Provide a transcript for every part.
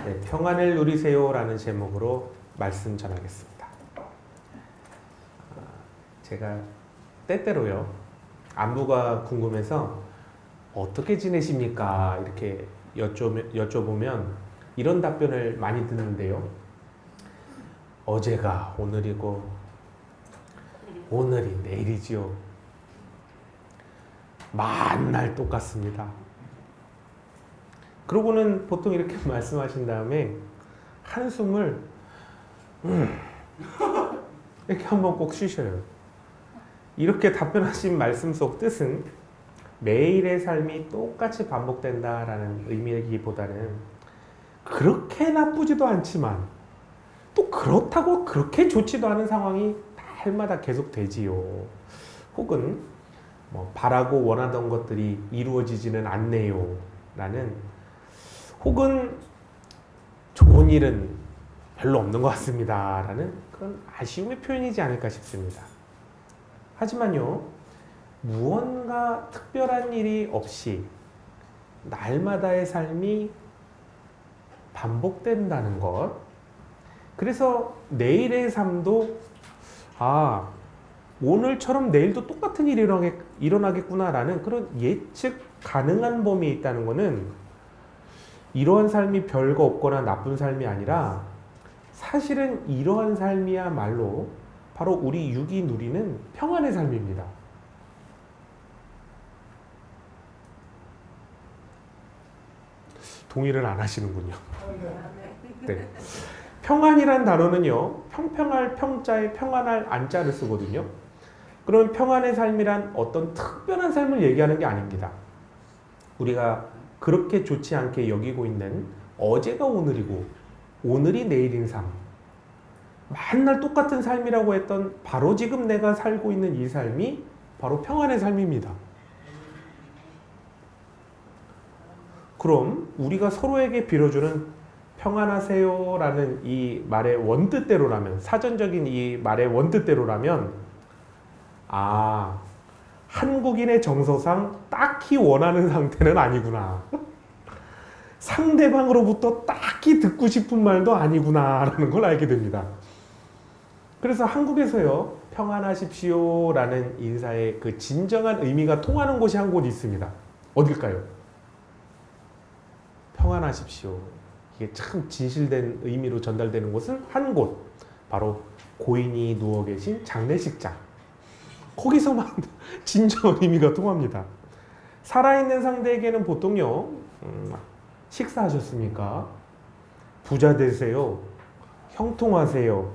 네, 평안을 누리세요라는 제목으로 말씀 전하겠습니다. 제가 때때로요, 안부가 궁금해서 어떻게 지내십니까? 이렇게 여쭤보면 이런 답변을 많이 듣는데요. 어제가 오늘이고 오늘이 내일이지요. 만날 똑같습니다. 그러고는 보통 이렇게 말씀하신 다음에 한숨을 이렇게 한번 꼭 쉬셔요. 이렇게 답변하신 말씀 속 뜻은 매일의 삶이 똑같이 반복된다라는 의미이기보다는 그렇게 나쁘지도 않지만 또 그렇다고 그렇게 좋지도 않은 상황이 날마다 계속 되지요. 혹은 바라고 원하던 것들이 이루어지지는 않네요 라는, 혹은 좋은 일은 별로 없는 것 같습니다 라는 그런 아쉬움의 표현이지 않을까 싶습니다. 하지만요, 무언가 특별한 일이 없이 날마다의 삶이 반복된다는 것, 그래서 내일의 삶도 오늘처럼 내일도 똑같은 일이 일어나겠구나라는 그런 예측 가능한 범위에 있다는 것은 이러한 삶이 별거 없거나 나쁜 삶이 아니라 사실은 이러한 삶이야말로 바로 우리 육이 누리는 평안의 삶입니다. 동의를 안 하시는군요. 네. 평안이란 단어는요, 평평할 평자에 평안할 안자를 쓰거든요. 그럼 평안의 삶이란 어떤 특별한 삶을 얘기하는 게 아닙니다. 우리가 그렇게 좋지 않게 여기고 있는 어제가 오늘이고 오늘이 내일인 삶, 맨날 똑같은 삶이라고 했던 바로 지금 내가 살고 있는 이 삶이 바로 평안의 삶입니다. 그럼 우리가 서로에게 빌어주는 평안하세요 라는 이 말의 원뜻대로라면, 사전적인 이 말의 원뜻대로라면, 한국인의 정서상 딱히 원하는 상태는 아니구나. 상대방으로부터 딱히 듣고 싶은 말도 아니구나 라는 걸 알게 됩니다. 그래서 한국에서요, 평안하십시오 라는 인사의 그 진정한 의미가 통하는 곳이 한 곳 있습니다. 어딜까요? 평안하십시오. 이게 참 진실된 의미로 전달되는 곳은 한 곳, 바로 고인이 누워 계신 장례식장. 거기서만 진정한 의미가 통합니다. 살아있는 상대에게는 보통요, 식사하셨습니까? 부자 되세요. 형통하세요.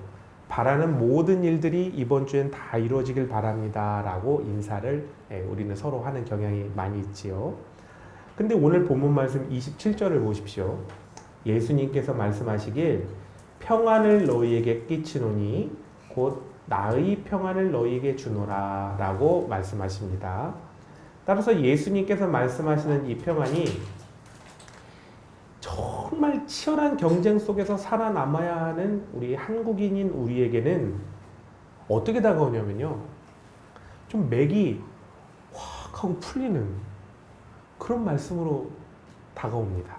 바라는 모든 일들이 이번 주엔 다 이루어지길 바랍니다 라고 인사를 우리는 서로 하는 경향이 많이 있지요. 근데 오늘 본문 말씀 27절을 보십시오. 예수님께서 말씀하시길 평안을 너희에게 끼치노니 곧 나의 평안을 너희에게 주노라 라고 말씀하십니다. 따라서 예수님께서 말씀하시는 이 평안이 정말 치열한 경쟁 속에서 살아남아야 하는 우리 한국인인 우리에게는 어떻게 다가오냐면요, 좀 맥이 확 하고 풀리는 그런 말씀으로 다가옵니다.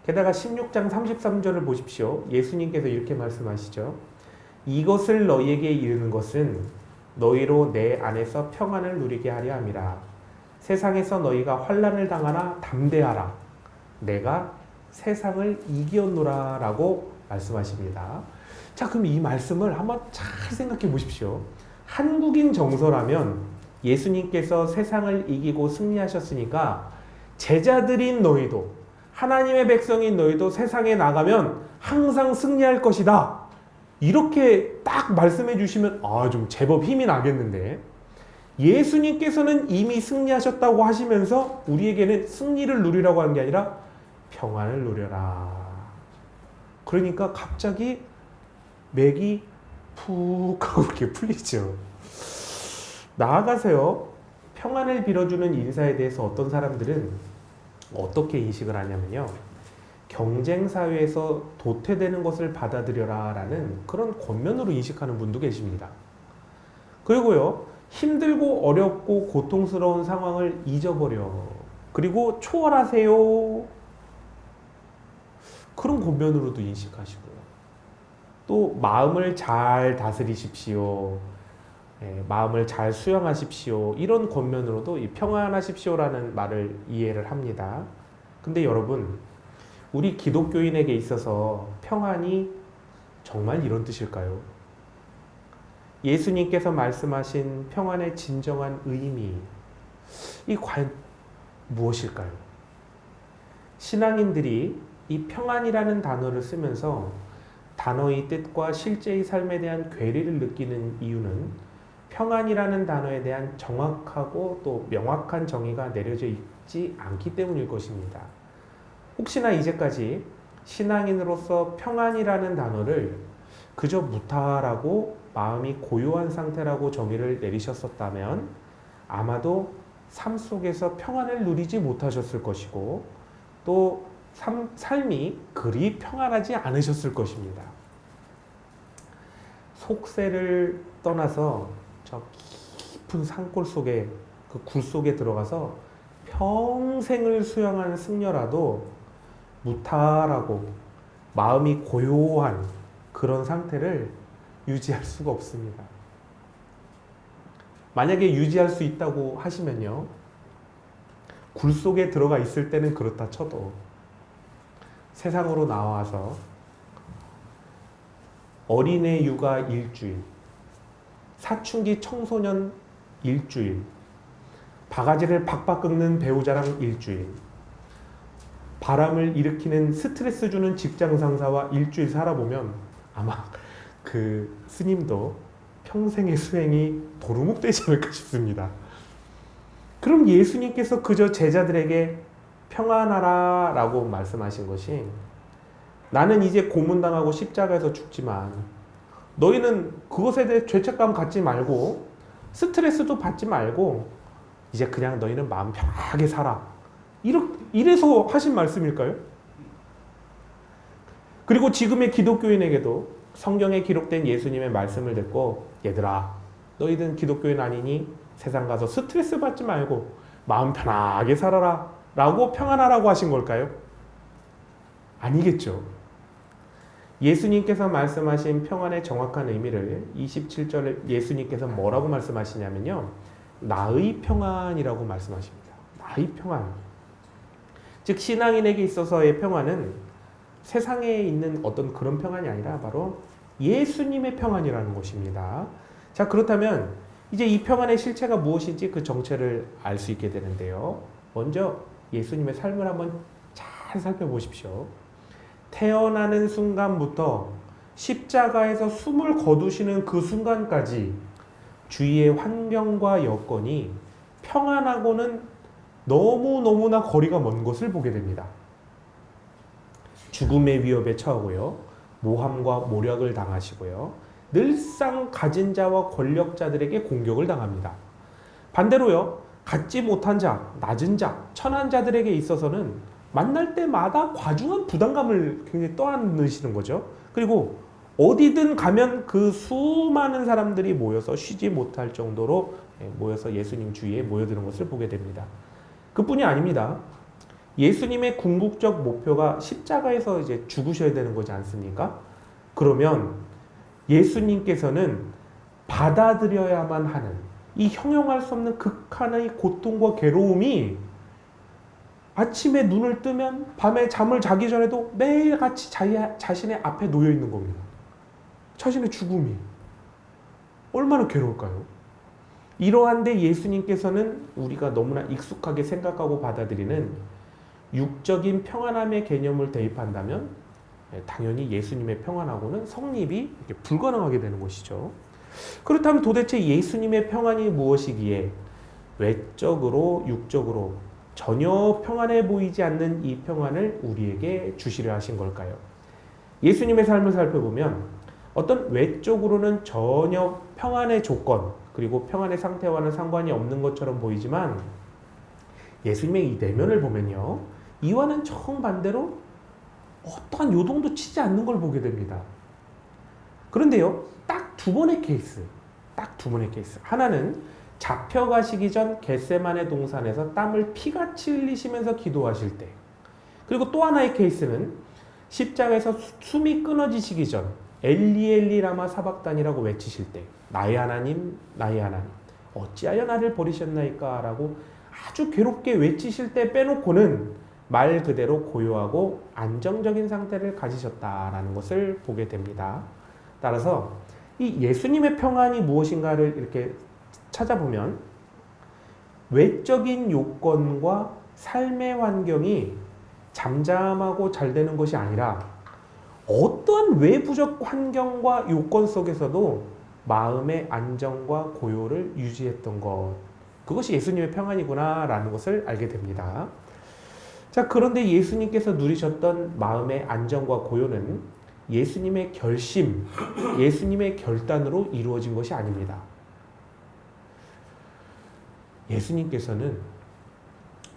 게다가 16장 33절을 보십시오. 예수님께서 이렇게 말씀하시죠. 이것을 너희에게 이르는 것은 너희로 내 안에서 평안을 누리게 하려 함이라. 세상에서 너희가 환난을 당하나 담대하라. 내가 세상을 이겼노라 라고 말씀하십니다. 자, 그럼 이 말씀을 한번 잘 생각해 보십시오. 한국인 정서라면 예수님께서 세상을 이기고 승리하셨으니까 제자들인 너희도, 하나님의 백성인 너희도 세상에 나가면 항상 승리할 것이다, 이렇게 딱 말씀해 주시면 좀 제법 힘이 나겠는데, 예수님께서는 이미 승리하셨다고 하시면서 우리에게는 승리를 누리라고 하는 게 아니라 평안을 누려라. 그러니까 갑자기 맥이 푹 하고 이렇게 풀리죠. 나아가서요, 평안을 빌어주는 인사에 대해서 어떤 사람들은 어떻게 인식을 하냐면요, 경쟁 사회에서 도태되는 것을 받아들여라 라는 그런 권면으로 인식하는 분도 계십니다. 그리고요, 힘들고 어렵고 고통스러운 상황을 잊어버려, 그리고 초월하세요. 그런 권면으로도 인식하시고요. 또 마음을 잘 다스리십시오. 마음을 잘 수용하십시오. 이런 권면으로도 이 평안하십시오라는 말을 이해를 합니다. 근데 여러분, 우리 기독교인에게 있어서 평안이 정말 이런 뜻일까요? 예수님께서 말씀하신 평안의 진정한 의미, 이 과연 무엇일까요? 신앙인들이 이 평안이라는 단어를 쓰면서 단어의 뜻과 실제의 삶에 대한 괴리를 느끼는 이유는 평안이라는 단어에 대한 정확하고 또 명확한 정의가 내려져 있지 않기 때문일 것입니다. 혹시나 이제까지 신앙인으로서 평안이라는 단어를 그저 무탈하고 마음이 고요한 상태라고 정의를 내리셨었다면 아마도 삶 속에서 평안을 누리지 못하셨을 것이고 또 삶이 그리 평안하지 않으셨을 것입니다. 속세를 떠나서 저 깊은 산골 속에 그 굴 속에 들어가서 평생을 수영하는 승려라도 무탈하고 마음이 고요한 그런 상태를 유지할 수가 없습니다. 만약에 유지할 수 있다고 하시면요, 굴 속에 들어가 있을 때는 그렇다 쳐도 세상으로 나와서 어린애 육아 일주일, 사춘기 청소년 일주일, 바가지를 박박 긁는 배우자랑 일주일, 바람을 일으키는 스트레스 주는 직장 상사와 일주일 살아보면 아마 그 스님도 평생의 수행이 도루묵되지 않을까 싶습니다. 그럼 예수님께서 그저 제자들에게 평안하라 라고 말씀하신 것이, 나는 이제 고문당하고 십자가에서 죽지만 너희는 그것에 대해 죄책감 갖지 말고 스트레스도 받지 말고 이제 그냥 너희는 마음 편하게 살아. 이래서 하신 말씀일까요? 그리고 지금의 기독교인에게도 성경에 기록된 예수님의 말씀을 듣고, 얘들아, 너희는 기독교인 아니니 세상 가서 스트레스 받지 말고 마음 편하게 살아라 라고 평안하라고 하신 걸까요? 아니겠죠. 예수님께서 말씀하신 평안의 정확한 의미를 27절에 예수님께서 뭐라고 말씀하시냐면요, 나의 평안이라고 말씀하십니다. 나의 평안. 즉 신앙인에게 있어서의 평안은 세상에 있는 어떤 그런 평안이 아니라 바로 예수님의 평안이라는 것입니다. 자, 그렇다면 이제 이 평안의 실체가 무엇인지 그 정체를 알 수 있게 되는데요. 먼저 예수님의 삶을 한번 잘 살펴보십시오. 태어나는 순간부터 십자가에서 숨을 거두시는 그 순간까지 주위의 환경과 여건이 평안하고는 너무너무나 거리가 먼 것을 보게 됩니다. 죽음의 위협에 처하고요, 모함과 모략을 당하시고요, 늘상 가진 자와 권력자들에게 공격을 당합니다. 반대로요, 갖지 못한 자, 낮은 자, 천한 자들에게 있어서는 만날 때마다 과중한 부담감을 굉장히 떠안으시는 거죠. 그리고 어디든 가면 그 수많은 사람들이 모여서 쉬지 못할 정도로 모여서 예수님 주위에 모여드는 것을 보게 됩니다. 그뿐이 아닙니다. 예수님의 궁극적 목표가 십자가에서 이제 죽으셔야 되는 거지 않습니까? 그러면 예수님께서는 받아들여야만 하는 이 형용할 수 없는 극한의 고통과 괴로움이 아침에 눈을 뜨면 밤에 잠을 자기 전에도 매일같이 자신의 앞에 놓여 있는 겁니다. 자신의 죽음이 얼마나 괴로울까요? 이러한데 예수님께서는 우리가 너무나 익숙하게 생각하고 받아들이는 육적인 평안함의 개념을 대입한다면 당연히 예수님의 평안하고는 성립이 불가능하게 되는 것이죠. 그렇다면 도대체 예수님의 평안이 무엇이기에 외적으로 육적으로 전혀 평안해 보이지 않는 이 평안을 우리에게 주시려 하신 걸까요? 예수님의 삶을 살펴보면 어떤 외적으로는 전혀 평안의 조건 그리고 평안의 상태와는 상관이 없는 것처럼 보이지만 예수님의 이 내면을 보면요, 이와는 정반대로 어떠한 요동도 치지 않는 걸 보게 됩니다. 그런데요, 딱 두 번의 케이스. 하나는 잡혀가시기 전 겟세마네 동산에서 땀을 피같이 흘리시면서 기도하실 때. 그리고 또 하나의 케이스는 십자가에서 숨이 끊어지시기 전 엘리 엘리 라마 사박단이라고 외치실 때 나의 하나님 나의 하나님 어찌하여 나를 버리셨나이까 라고 아주 괴롭게 외치실 때 빼놓고는 말 그대로 고요하고 안정적인 상태를 가지셨다라는 것을 보게 됩니다. 따라서 이 예수님의 평안이 무엇인가를 이렇게 찾아보면 외적인 요건과 삶의 환경이 잠잠하고 잘 되는 것이 아니라 어떠한 외부적 환경과 요건 속에서도 마음의 안정과 고요를 유지했던 것, 그것이 예수님의 평안이구나라는 것을 알게 됩니다. 자, 그런데 예수님께서 누리셨던 마음의 안정과 고요는 예수님의 결심, 예수님의 결단으로 이루어진 것이 아닙니다. 예수님께서는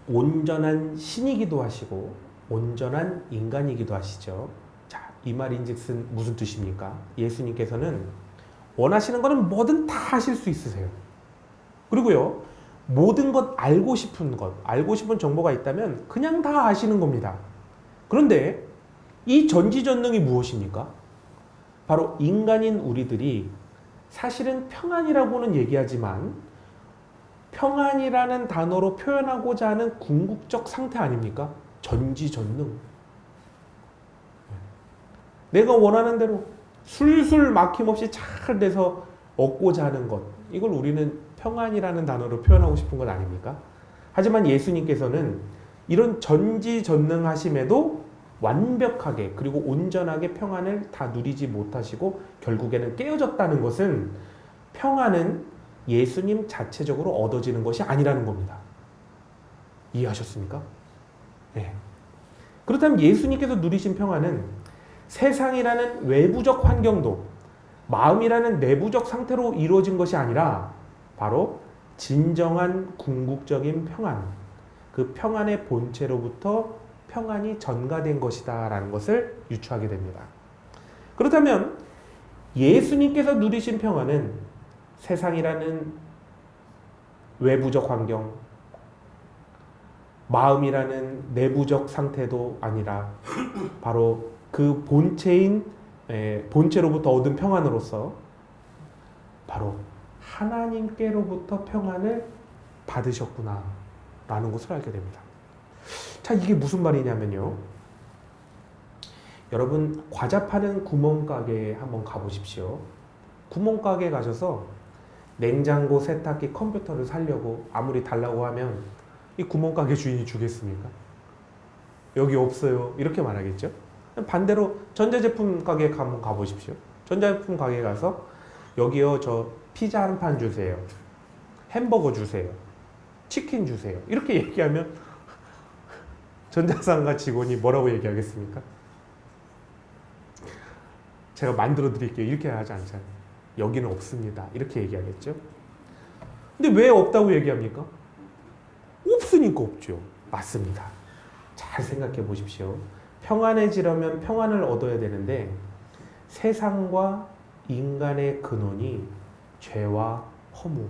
온전한 신이기도 하시고 온전한 인간이기도 하시죠. 자, 이 말인즉슨 무슨 뜻입니까? 예수님께서는 원하시는 것은 뭐든 다 하실 수 있으세요. 그리고요, 모든 것 알고 싶은 것, 알고 싶은 정보가 있다면 그냥 다 아시는 겁니다. 그런데 이 전지전능이 무엇입니까? 바로 인간인 우리들이 사실은 평안이라고는 얘기하지만 평안이라는 단어로 표현하고자 하는 궁극적 상태 아닙니까? 전지전능. 내가 원하는 대로 술술 막힘없이 잘 돼서 얻고자 하는 것, 이걸 우리는 평안이라는 단어로 표현하고 싶은 것 아닙니까? 하지만 예수님께서는 이런 전지전능하심에도 완벽하게 그리고 온전하게 평안을 다 누리지 못하시고 결국에는 깨어졌다는 것은 평안은 예수님 자체적으로 얻어지는 것이 아니라는 겁니다. 이해하셨습니까? 네. 그렇다면 예수님께서 누리신 평안은 세상이라는 외부적 환경도 마음이라는 내부적 상태로 이루어진 것이 아니라 바로 진정한 궁극적인 평안, 그 평안의 본체로부터 평안이 전가된 것이다 라는 것을 유추하게 됩니다. 그렇다면 예수님께서 누리신 평안은 세상이라는 외부적 환경, 마음이라는 내부적 상태도 아니라 바로 그 본체로부터 얻은 평안으로서 바로 하나님께로부터 평안을 받으셨구나 라는 것을 알게 됩니다. 자, 이게 무슨 말이냐면요, 여러분 과자 파는 구멍가게에 한번 가보십시오. 구멍가게에 가셔서 냉장고, 세탁기, 컴퓨터를 사려고 아무리 달라고 하면 이 구멍가게 주인이 주겠습니까? 여기 없어요 이렇게 말하겠죠. 반대로 전자제품 가게에 한번 가보십시오. 전자제품 가게에 가서 여기요 저 피자 한 판 주세요, 햄버거 주세요, 치킨 주세요 이렇게 얘기하면 전자상가 직원이 뭐라고 얘기하겠습니까? 제가 만들어 드릴게요 이렇게 하지 않잖아요. 여기는 없습니다 이렇게 얘기하겠죠. 근데 왜 없다고 얘기합니까? 없으니까 없죠. 맞습니다. 잘 생각해 보십시오. 평안해지려면 평안을 얻어야 되는데 세상과 인간의 근원이 죄와 허무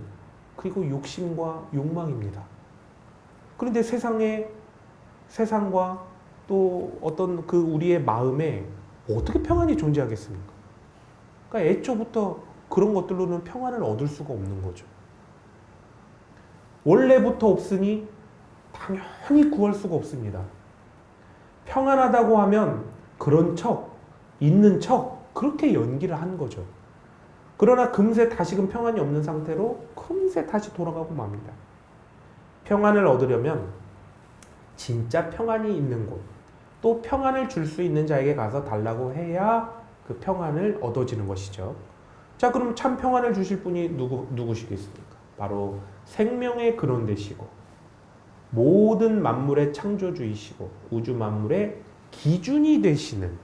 그리고 욕심과 욕망입니다. 그런데 세상과 또 어떤 그 우리의 마음에 어떻게 평안이 존재하겠습니까? 그러니까 애초부터 그런 것들로는 평안을 얻을 수가 없는 거죠. 원래부터 없으니 당연히 구할 수가 없습니다. 평안하다고 하면 그런 척, 있는 척 그렇게 연기를 한 거죠. 그러나 금세 다시금 평안이 없는 상태로 금세 다시 돌아가고 맙니다. 평안을 얻으려면 진짜 평안이 있는 곳, 또 평안을 줄 수 있는 자에게 가서 달라고 해야 그 평안을 얻어지는 것이죠. 자, 그럼 참 평안을 주실 분이 누구시겠습니까? 바로 생명의 근원 되시고 모든 만물의 창조주이시고 우주 만물의 기준이 되시는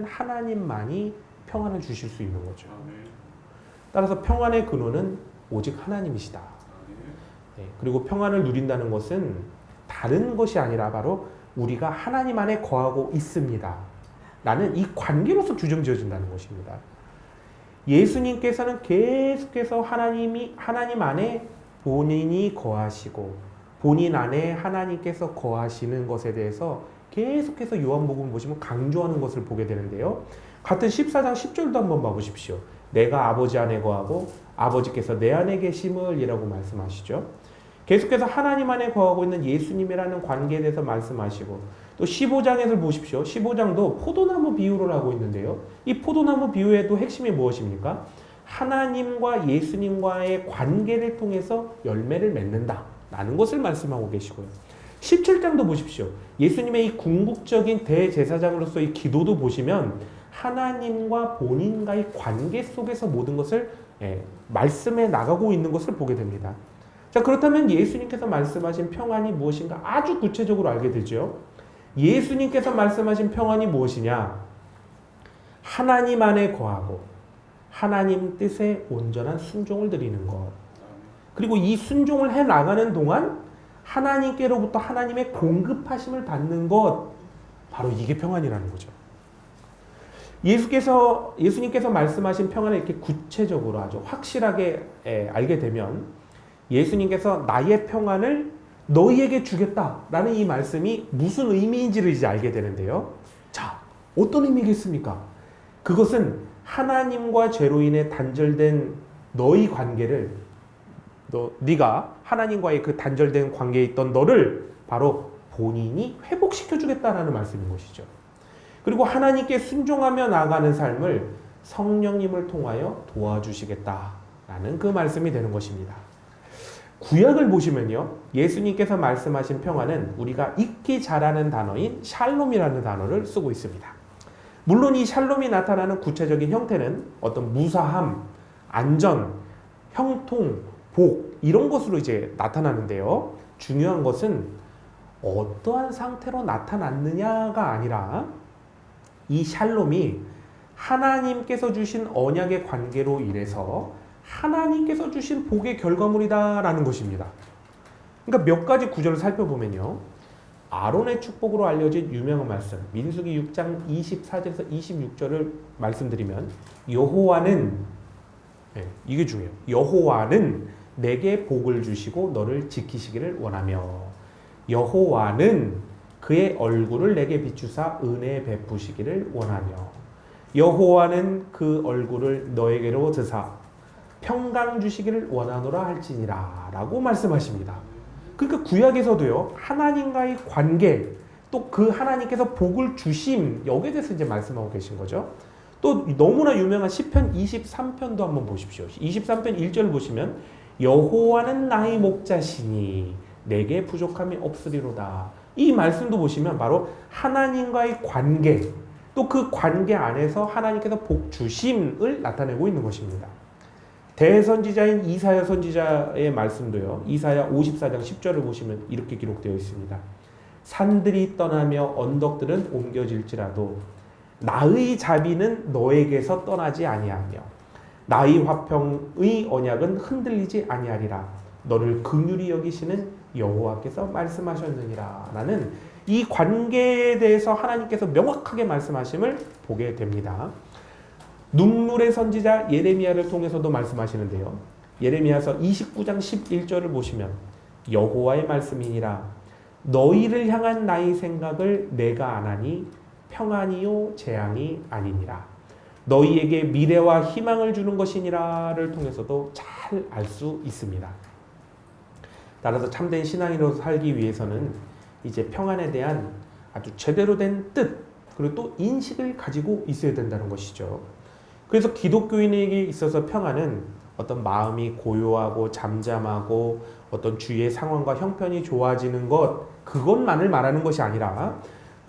하나님만이 평안을 주실 수 있는 거죠. 따라서 평안의 근원은 오직 하나님이시다. 네, 그리고 평안을 누린다는 것은 다른 것이 아니라 바로 우리가 하나님 안에 거하고 있습니다 라는 이 관계로서 규정지어진다는 것입니다. 예수님께서는 계속해서 하나님 안에 본인이 거하시고 본인 안에 하나님께서 거하시는 것에 대해서 계속해서 요한복음 보시면 강조하는 것을 보게 되는데요. 같은 14장 10절도 한번 봐보십시오. 내가 아버지 안에 거하고 아버지께서 내 안에 계심을 이라고 말씀하시죠. 계속해서 하나님 안에 거하고 있는 예수님이라는 관계에 대해서 말씀하시고, 또 15장에서 보십시오. 15장도 포도나무 비유를 하고 있는데요. 이 포도나무 비유의 또 핵심이 무엇입니까? 하나님과 예수님과의 관계를 통해서 열매를 맺는다 라는 것을 말씀하고 계시고요. 17장도 보십시오. 예수님의 이 궁극적인 대제사장으로서의 기도도 보시면 하나님과 본인과의 관계 속에서 모든 것을 말씀해 나가고 있는 것을 보게 됩니다. 자, 그렇다면 예수님께서 말씀하신 평안이 무엇인가 아주 구체적으로 알게 되죠. 예수님께서 말씀하신 평안이 무엇이냐? 하나님 안에 거하고 하나님 뜻에 온전한 순종을 드리는 것. 그리고 이 순종을 해 나가는 동안 하나님께로부터 하나님의 공급하심을 받는 것. 바로 이게 평안이라는 거죠. 예수님께서 말씀하신 평안을 이렇게 구체적으로 아주 확실하게 알게 되면 예수님께서 나의 평안을 너희에게 주겠다라는 이 말씀이 무슨 의미인지를 이제 알게 되는데요. 자, 어떤 의미겠습니까? 그것은 하나님과 죄로 인해 단절된 너희 관계를, 네가 하나님과의 그 단절된 관계에 있던 너를 바로 본인이 회복시켜 주겠다라는 말씀인 것이죠. 그리고 하나님께 순종하며 나아가는 삶을 성령님을 통하여 도와주시겠다라는 그 말씀이 되는 것입니다. 구약을 보시면요, 예수님께서 말씀하신 평안은 우리가 익히 잘 아는 단어인 샬롬이라는 단어를 쓰고 있습니다. 물론 이 샬롬이 나타나는 구체적인 형태는 어떤 무사함, 안전, 형통, 복 이런 것으로 이제 나타나는데요. 중요한 것은 어떠한 상태로 나타났느냐가 아니라 이 샬롬이 하나님께서 주신 언약의 관계로 인해서 하나님께서 주신 복의 결과물이다라는 것입니다. 그러니까 몇 가지 구절을 살펴보면요. 아론의 축복으로 알려진 유명한 말씀, 민수기 6장 24절에서 26절을 말씀드리면 여호와는, 이게 중요해요. 여호와는 내게 복을 주시고 너를 지키시기를 원하며 여호와는 그의 얼굴을 내게 비추사 은혜 베푸시기를 원하며 여호와는 그 얼굴을 너에게로 드사 평강 주시기를 원하노라 할지니라 라고 말씀하십니다. 그러니까 구약에서도요, 하나님과의 관계, 또 그 하나님께서 복을 주심, 여기에 대해서 이제 말씀하고 계신 거죠. 또 너무나 유명한 시편 23편도 한번 보십시오. 23편 1절 보시면 여호와는 나의 목자시니 내게 부족함이 없으리로다. 이 말씀도 보시면 바로 하나님과의 관계, 또 그 관계 안에서 하나님께서 복 주심을 나타내고 있는 것입니다. 대선지자인 이사야 선지자의 말씀도요. 이사야 54장 10절을 보시면 이렇게 기록되어 있습니다. 산들이 떠나며 언덕들은 옮겨질지라도 나의 자비는 너에게서 떠나지 아니하며 나의 화평의 언약은 흔들리지 아니하리라. 너를 긍휼히 여기시는 여호와께서 말씀하셨느니라. 라는 이 관계에 대해서 하나님께서 명확하게 말씀하심을 보게 됩니다. 눈물의 선지자 예레미야를 통해서도 말씀하시는데요. 예레미야서 29장 11절을 보시면 여호와의 말씀이니라. 너희를 향한 나의 생각을 내가 아나니 평안이요 재앙이 아니니라. 너희에게 미래와 희망을 주는 것이니라를 통해서도 잘 알 수 있습니다. 따라서 참된 신앙인으로 살기 위해서는 이제 평안에 대한 아주 제대로 된 뜻, 그리고 또 인식을 가지고 있어야 된다는 것이죠. 그래서 기독교인에게 있어서 평안은 어떤 마음이 고요하고 잠잠하고 어떤 주위의 상황과 형편이 좋아지는 것, 그것만을 말하는 것이 아니라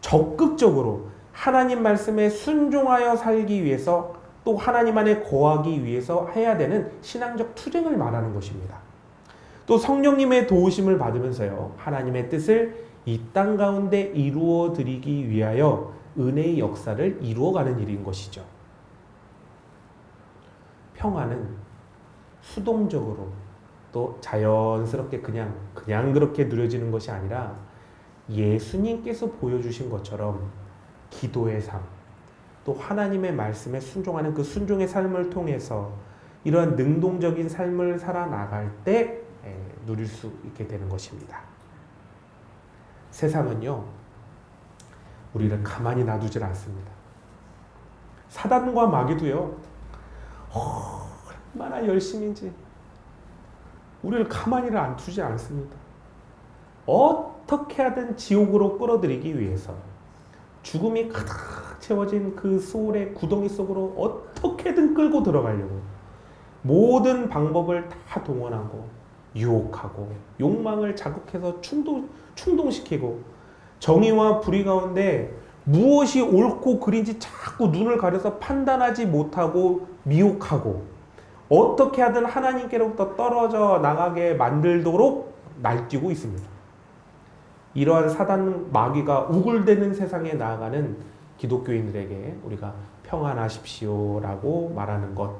적극적으로 하나님 말씀에 순종하여 살기 위해서, 또 하나님 안에 거하기 위해서 해야 되는 신앙적 투쟁을 말하는 것입니다. 또 성령님의 도우심을 받으면서요, 하나님의 뜻을 이 땅 가운데 이루어 드리기 위하여 은혜의 역사를 이루어가는 일인 것이죠. 평안은 수동적으로 또 자연스럽게 그냥 그렇게 누려지는 것이 아니라 예수님께서 보여주신 것처럼 기도의 삶, 또 하나님의 말씀에 순종하는 그 순종의 삶을 통해서 이러한 능동적인 삶을 살아나갈 때 누릴 수 있게 되는 것입니다. 세상은요, 우리를 가만히 놔두질 않습니다. 사단과 마귀도요, 얼마나 열심인지 우리를 가만히를 안 두지 않습니다. 어떻게 하든 지옥으로 끌어들이기 위해서 죽음이 가득 채워진 그 소울의 구덩이 속으로 어떻게든 끌고 들어가려고 모든 방법을 다 동원하고 유혹하고 욕망을 자극해서 충동시키고 정의와 불의 가운데 무엇이 옳고 그린지 자꾸 눈을 가려서 판단하지 못하고 미혹하고 어떻게 하든 하나님께로부터 떨어져 나가게 만들도록 날뛰고 있습니다. 이러한 사단 마귀가 우글대는 세상에 나아가는 기독교인들에게 우리가 평안하십시오라고 말하는 것,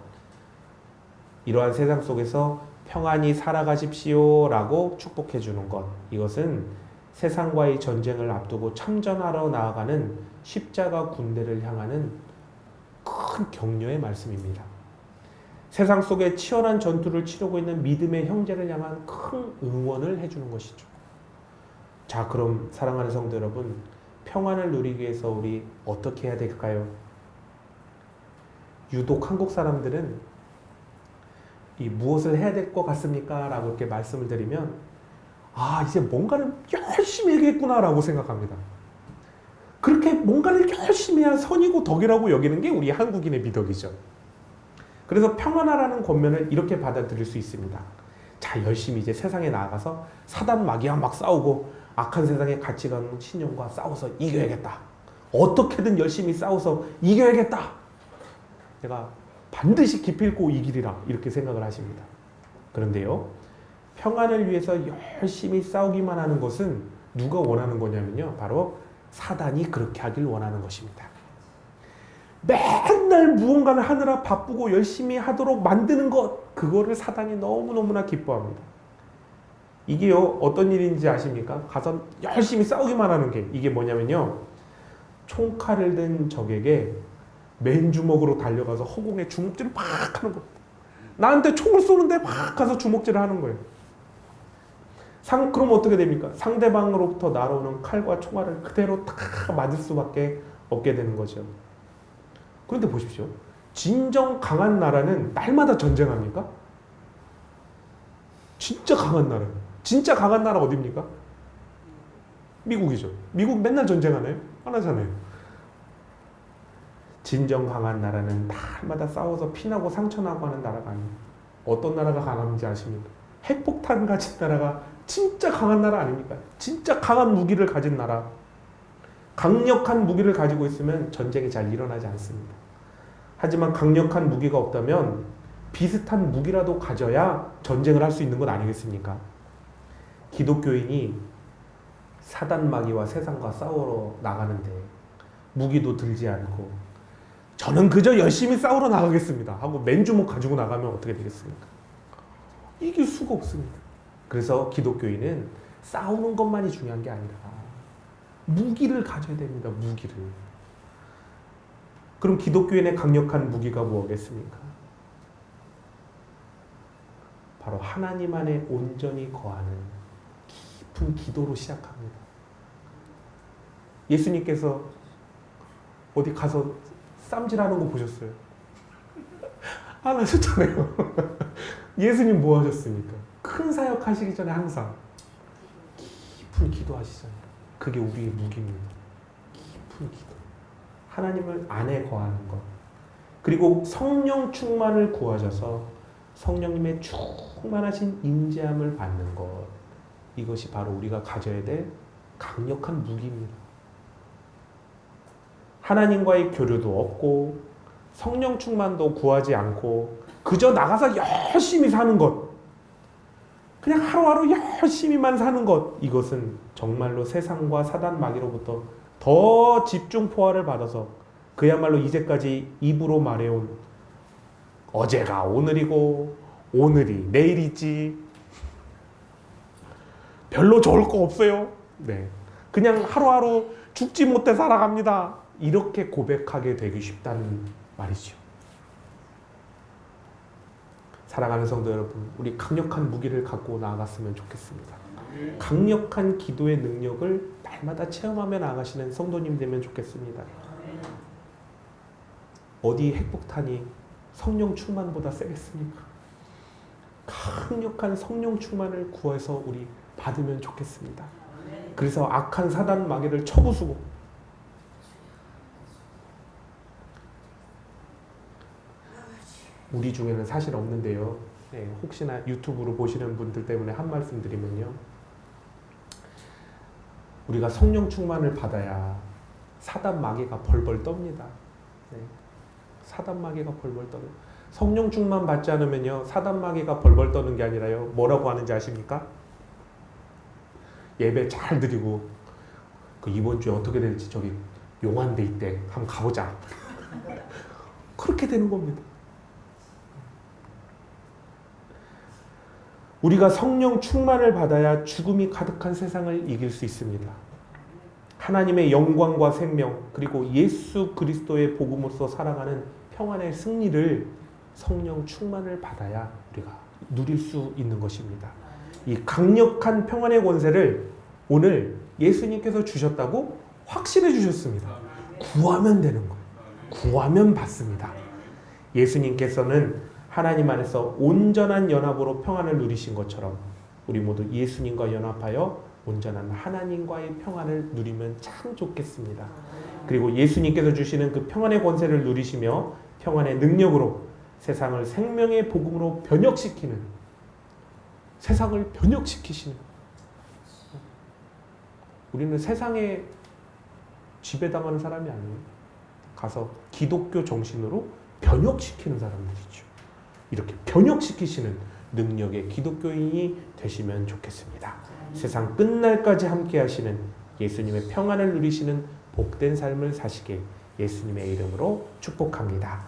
이러한 세상 속에서 평안히 살아가십시오라고 축복해 주는 것, 이것은 세상과의 전쟁을 앞두고 참전하러 나아가는 십자가 군대를 향하는 큰 격려의 말씀입니다. 세상 속에 치열한 전투를 치르고 있는 믿음의 형제를 향한 큰 응원을 해주는 것이죠. 자, 그럼 사랑하는 성도 여러분, 평안을 누리기 위해서 우리 어떻게 해야 될까요? 유독 한국 사람들은 이 무엇을 해야 될 것 같습니까? 라고 이렇게 말씀을 드리면 이제 뭔가를 열심히 해야겠구나 라고 생각합니다. 그렇게 뭔가를 열심히 해야 선이고 덕이라고 여기는 게 우리 한국인의 미덕이죠. 그래서 평안하라는 권면을 이렇게 받아들일 수 있습니다. 자, 열심히 이제 세상에 나가서 사단 마귀와 막 싸우고 악한 세상의 가치관 신념과 싸워서 이겨야겠다. 어떻게든 열심히 싸워서 이겨야겠다. 내가 반드시 기필코 이기리라, 이렇게 생각을 하십니다. 그런데요, 평안을 위해서 열심히 싸우기만 하는 것은 누가 원하는 거냐면요, 바로 사단이 그렇게 하길 원하는 것입니다. 맨날 무언가를 하느라 바쁘고 열심히 하도록 만드는 것, 그거를 사단이 너무너무나 기뻐합니다. 이게요, 어떤 일인지 아십니까? 가서 열심히 싸우기만 하는 게, 이게 뭐냐면요, 총칼을 든 적에게 맨주먹으로 달려가서 허공에 주먹질을 막 하는 겁니다. 나한테 총을 쏘는데 막 가서 주먹질을 하는 거예요. 그럼 어떻게 됩니까? 상대방으로부터 날아오는 칼과 총알을 그대로 다 맞을 수밖에 없게 되는 거죠. 그런데 보십시오. 진정 강한 나라는 날마다 전쟁합니까? 진짜 강한 나라. 진짜 강한 나라 어디입니까? 미국이죠. 미국 맨날 전쟁하나요? 안 하잖아요. 진정 강한 나라는 날마다 싸워서 피나고 상처나고 하는 나라가 아닙니다. 어떤 나라가 강한지 아십니까? 핵폭탄 가진 나라가 진짜 강한 나라 아닙니까? 진짜 강한 무기를 가진 나라. 강력한 무기를 가지고 있으면 전쟁이 잘 일어나지 않습니다. 하지만 강력한 무기가 없다면 비슷한 무기라도 가져야 전쟁을 할 수 있는 것 아니겠습니까? 기독교인이 사단 마귀와 세상과 싸우러 나가는데 무기도 들지 않고 저는 그저 열심히 싸우러 나가겠습니다 하고 맨주먹 가지고 나가면 어떻게 되겠습니까? 이길 수가 없습니다. 그래서 기독교인은 싸우는 것만이 중요한 게 아니라 무기를 가져야 됩니다. 무기를. 그럼 기독교인의 강력한 무기가 뭐겠습니까? 바로 하나님 안에 온전히 거하는 깊은 기도로 시작합니다. 예수님께서 어디 가서 쌈질하는 거 보셨어요? 안 하셨잖아요. 예수님 뭐 하셨습니까? 큰 사역 하시기 전에 항상 깊은 기도하시잖아요. 그게 우리의 무기입니다. 깊은 기도. 하나님을 안에 거하는 것. 그리고 성령 충만을 구하셔서 성령님의 충만하신 인지함을 받는 것. 이것이 바로 우리가 가져야 될 강력한 무기입니다. 하나님과의 교류도 없고 성령 충만도 구하지 않고 그저 나가서 열심히 사는 것, 그냥 하루하루 열심히만 사는 것, 이것은 정말로 세상과 사단 마귀로부터 더 집중 포화를 받아서 그야말로 이제까지 입으로 말해온 어제가 오늘이고 오늘이 내일이지 별로 좋을 거 없어요. 네, 그냥 하루하루 죽지 못해 살아갑니다. 이렇게 고백하게 되기 쉽다는 말이죠. 사랑하는 성도 여러분, 우리 강력한 무기를 갖고 나아갔으면 좋겠습니다. 강력한 기도의 능력을 날마다 체험하며 나가시는 성도님 되면 좋겠습니다. 어디 핵폭탄이 성령 충만보다 세겠습니까? 강력한 성령 충만을 구해서 우리 받으면 좋겠습니다. 그래서 악한 사단 마귀를 쳐부수고 우리 중에는 사실 없는데요. 네, 혹시나 유튜브로 보시는 분들 때문에 한 말씀 드리면요. 우리가 성령 충만을 받아야 사단 마귀가 벌벌 떱니다. 네, 사단 마귀가 벌벌 떠요. 성령 충만 받지 않으면요. 사단 마귀가 벌벌 떠는 게 아니라요. 뭐라고 하는지 아십니까? 예배 잘 드리고 그 이번 주에 어떻게 될지 저기 용환대 있대. 한번 가보자. 그렇게 되는 겁니다. 우리가 성령 충만을 받아야 죽음이 가득한 세상을 이길 수 있습니다. 하나님의 영광과 생명 그리고 예수 그리스도의 복음으로서 살아가는 평안의 승리를 성령 충만을 받아야 우리가 누릴 수 있는 것입니다. 이 강력한 평안의 권세를 오늘 예수님께서 주셨다고 확신해 주셨습니다. 구하면 되는 거예요. 구하면 받습니다. 예수님께서는 하나님 안에서 온전한 연합으로 평안을 누리신 것처럼 우리 모두 예수님과 연합하여 온전한 하나님과의 평안을 누리면 참 좋겠습니다. 그리고 예수님께서 주시는 그 평안의 권세를 누리시며 평안의 능력으로 세상을 생명의 복음으로 변혁시키는, 세상을 변혁시키시는, 우리는 세상에 지배당하는 사람이 아니에요. 가서 기독교 정신으로 변혁시키는 사람들이죠. 이렇게 변혁시키시는 능력의 기독교인이 되시면 좋겠습니다. 세상 끝날까지 함께 하시는 예수님의 평안을 누리시는 복된 삶을 사시길 예수님의 이름으로 축복합니다.